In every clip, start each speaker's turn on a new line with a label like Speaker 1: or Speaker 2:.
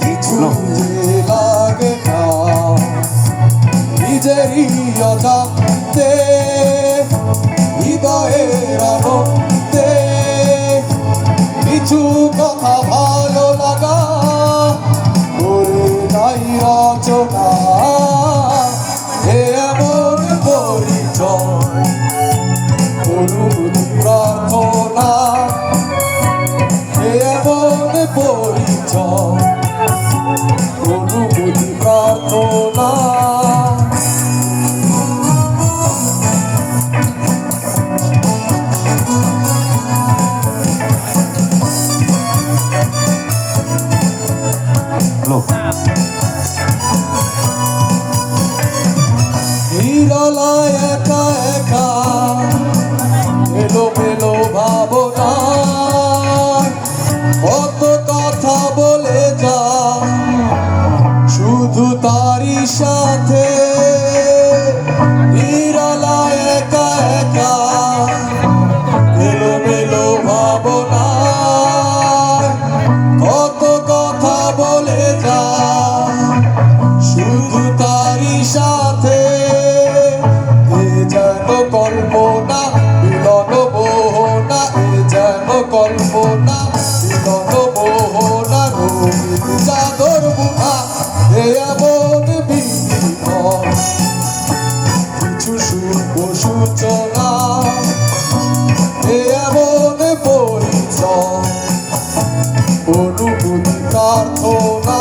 Speaker 1: কিছু যে লাগে না নিজেরই অজান্তে হৃদয়ের আনন্দে কিছু কথা ভালো লাগা করে নাই রচনা এমন পরিচয় অনুভূতি প্রার্থনা এমন পরিচয় অনুভূতি প্রার্থনা নিরলায় একা একা এলো মেলো ভাবনা কত কথা বলে যা শুধু তারই সাথে নিরলায় একা একা এলো মেলো ভাবনা কত কথা বলে যা শুধু তারই সাথে যেন কল্পনা মিলন মোহনা যেন কল্পনা মিলন মোহনা রঙিন চাদর বুনা এমন বিনিময় কিছু শুভ সূচনা এমন পরিচয় অনুভূতি প্রার্থনা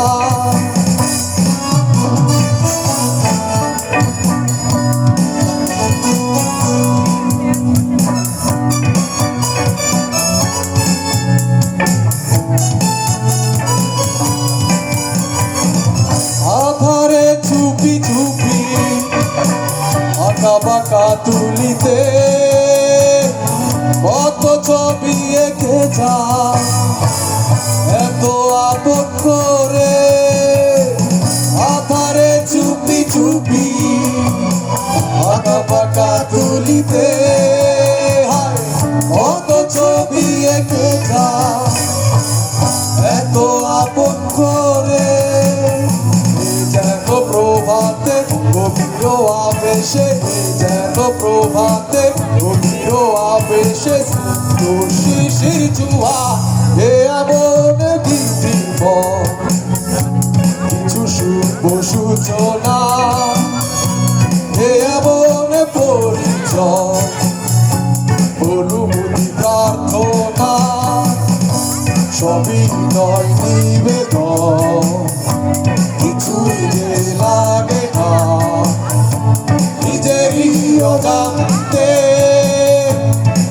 Speaker 1: আধারে চুপি চুপি আঁকা বাঁকা তুলিতে কত ছবি এঁকে যা এত আপন করে আধারে চুপি চুপি আঁকা বাঁকা তুলিতে কত ছবি এঁকে যা এত আপন করে যেন প্রভাতে গভীর আবেশে যেন প্রভাতে গভীর আবেশে শিশির জুয়া এমন বিধিব কিছু শুভ সূচনা এমন পরিচয় অনুভূতি প্রার্থনা সবই নয় নিবেদন কিছুই যে লাগে না নিজেরই অজান্তে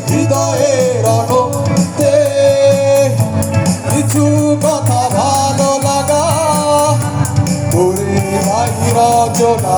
Speaker 1: হৃদয়ের আনন্দে কিছু কথা ভালো লাগা করে নাই রচনা।